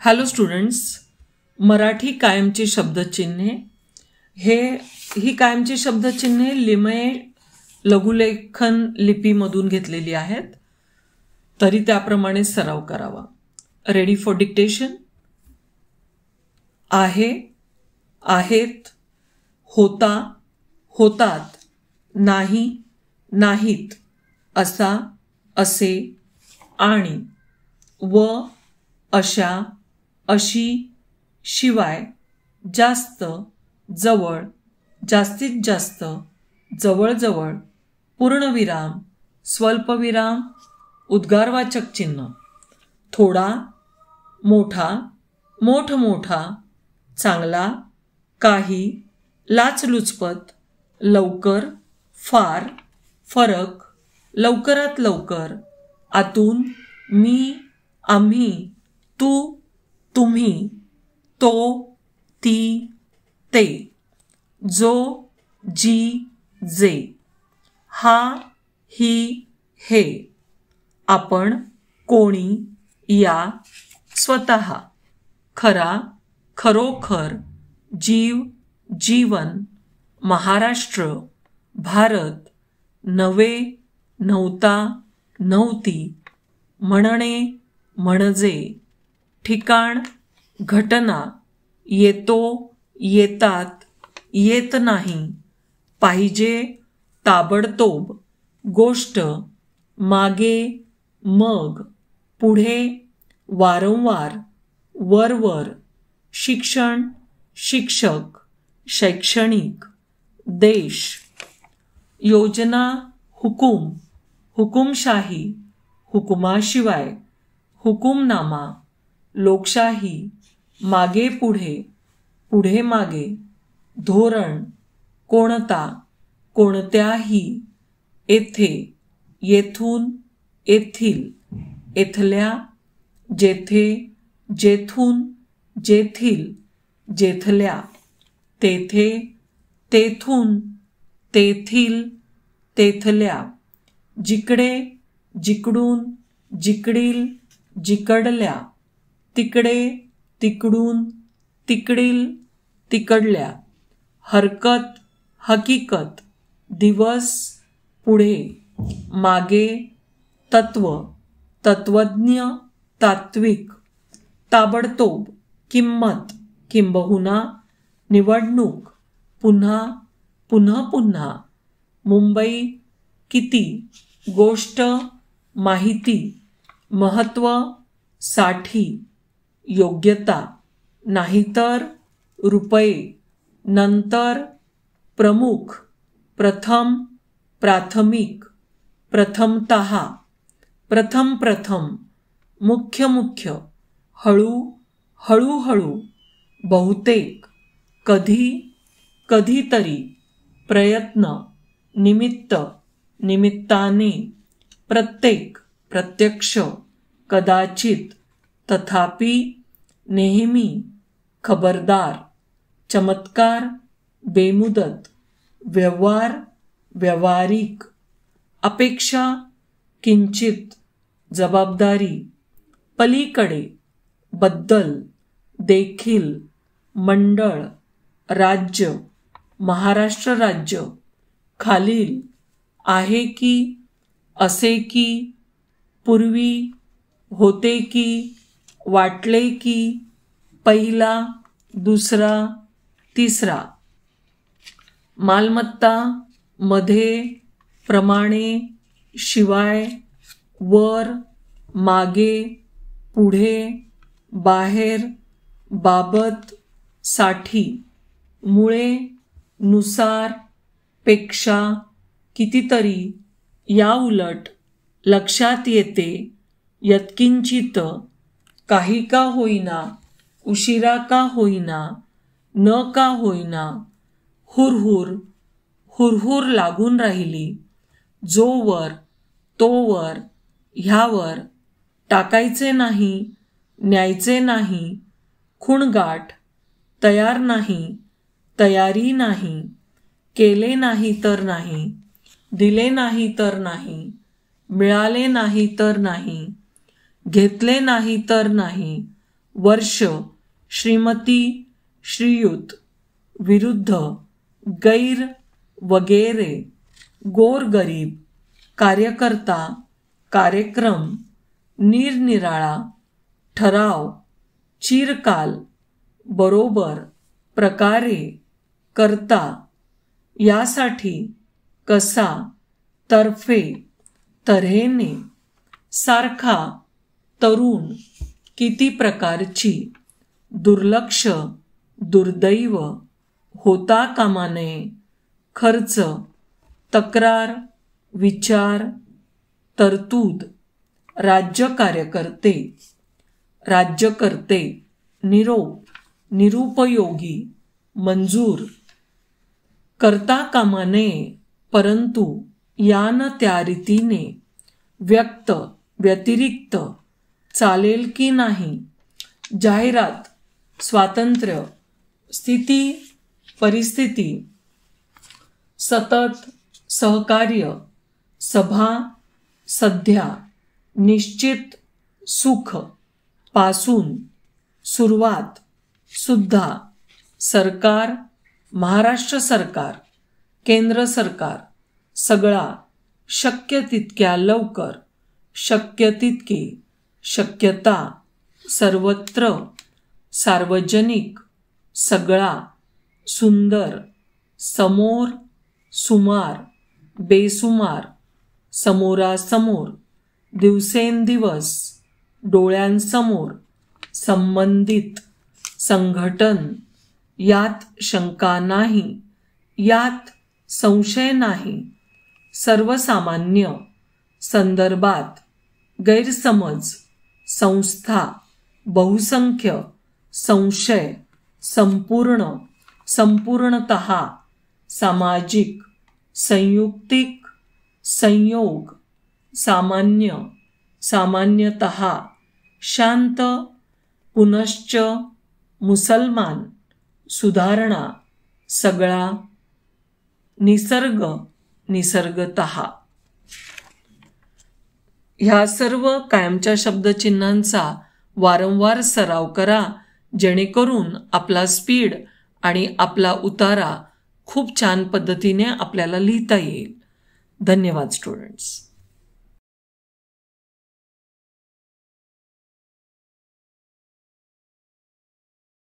Hello students, Marathi कायमची शब्दचिन्हे ही कायमची शब्दचिन्हे लिमये लघुलेखन लिपीमधून घेतलेली आहेत. तरी त्याप्रमाणे सराव करावा. Ready for dictation. आहे, आहेत, होता, होतात, नाही, नाहीत, असा, असे, आणि, व, अशा, अशी, शिवाय, जास्त, जवळ, जास्तीत जास्त, जवळजवळ, पूर्णविराम, स्वल्पविराम, उद्गारवाचक चिन्ह, थोडा, मोठा, मोठमोठा, चांगला, काही, लाचलुचपत, लवकर, फार, फरक, लवकरात लवकर, आतून, मी, आम्ही, तू, तुम्ही, तो, ती, ते, जो, जी, जे, हा, ही, हे, आपण, कोणी, या, स्वतः, खरा, खरोखर, जीव, जीवन, महाराष्ट्र, भारत, नवे, नव्हता, नव्हती, म्हणणे, म्हणजे, ठिकाण, घटना, येतो, येतात, येत नाही, पाहिजे, ताबडतोब, गोष्ट, मागे, मग, पुढे, वारंवार, वरवर, शिक्षण, शिक्षक, शैक्षणिक, देश, योजना, हुकूम, हुकुमशाही, हुकुमाशिवाय, हुकुमनामा, लोकशाही, मागे पुढे, पुढे मागे, धोरण, कोणता, कोणत्याही, येथे, येथून, येथील, येथल्या, जेथे, जेथून, जेथील, जेथल्या, तेथे, तेथून, तेथील, तेथल्या, जिकडे, जिकडून, जिकडील, जिकडल्या, तिकडे, तिकडून, तिकडील, तिकडल्या, हरकत, हकीकत, दिवस, पुढे, मागे, तत्व, तत्वज्ञ, तात्विक, ताबडतोब, किंमत, किंबहुना, निवडणूक, पुन्हा, पुन्हा पुन्हा, मुंबई, किती, गोष्ट, माहिती, महत्त्व, साठी, योग्यता, नाहीतर, रुपये, नंतर, प्रमुख, प्रथम, प्राथमिक, प्रथमतः, प्रथम प्रथम, मुख्य मुख्य, हळू, हळूहळू, बहुतेक, कधी, कधीतरी, प्रयत्न, निमित्त, निमित्ताने, प्रत्येक, प्रत्यक्ष, कदाचित, तथापि, नेहमी, खबरदार, चमत्कार, बेमुदत, व्यवहार, व्यावहारिक, अपेक्षा, किंचित, जबाबदारी, पलीकडे, बद्दल, देखील, मंडळ, राज्य, महाराष्ट्र राज्य, खालील, आहे की, असे की, पूर्वी, होते की, वाटले की, पहिला, दुसरा, तिसरा, मालमत्ता, मध्ये, प्रमाणे, शिवाय, वर, मागे, पुढे, बाहेर, बाबत, साठी, मुळे, नुसार, पेक्षा, कितीतरी, या उलट, लक्षात येते, यत्किंचित, काही का होईना, उशिरा का होईना, न का होईना, हुरहुर, हुरहुर लागून राहिली, जोवर, तोवर, ह्यावर, टाकायचे नाही, न्यायचे नाही, खुणगाठ, तयार नाही, तयारी नाही, केले नाही तर नाही, दिले नाही तर नाही, मिळाले नाही तर नाही, घेतले नाही तर नाही, वर्ष, श्रीमती, श्रीयुत, विरुद्ध, गैर, वगैरे, गोरगरीब, कार्यकर्ता, कार्यक्रम, निरनिराळा, ठराव, चिरकाल, बरोबर, प्रकारे, करता, यासाठी, कसा, तर्फे, तऱ्हेने, सारखा, तरुण, किती प्रकारची, दुर्लक्ष, दुर्दैव, होता कामा नये, खर्च, तक्रार, विचार, तरतूद, राज्य कार्यकर्ते, राज्यकर्ते, निरोप, निरुपयोगी, मंजूर, करता कामा नये परंतु या न त्या रीतीने, व्यक्त, व्यतिरिक्त, चालेल की नाही, जाहिरात, स्वातंत्र्य, स्थिती, परिस्थिती, सतत, सहकार्य, सभा, सध्या, निश्चित, सुख, पासून, सुरुवात, सुद्धा, सरकार, महाराष्ट्र सरकार, केंद्र सरकार, सगळा, शक्य तितक्या लवकर, शक्य तितकी, शक्यता, सर्वत्र, सार्वजनिक, सगळा, सुंदर, समोर, सुमार, बेसुमार, समोरासमोर, दिवसेंदिवस, डोळ्यांसमोर, संबंधित, संघटन, यात शंका नाही, यात संशय नाही, सर्वसामान्य, संदर्भात, गैरसमज, संस्था, बहुसंख्य, संशय, संपूर्ण, संपूर्णतः, सामाजिक, संयुक्तिक, संयोग, सामान्य, सामान्यतः, शांत, पुनश्च, मुसलमान, सुधारणा, सगळा, निसर्ग, निसर्गतः. ह्या सर्व कायमच्या शब्दचिन्हांचा वारंवार सराव करा, जेणेकरून आपला स्पीड आणि आपला उतारा खूप छान पद्धतीने आपल्याला लिहिता येईल. धन्यवाद स्टुडंट्स.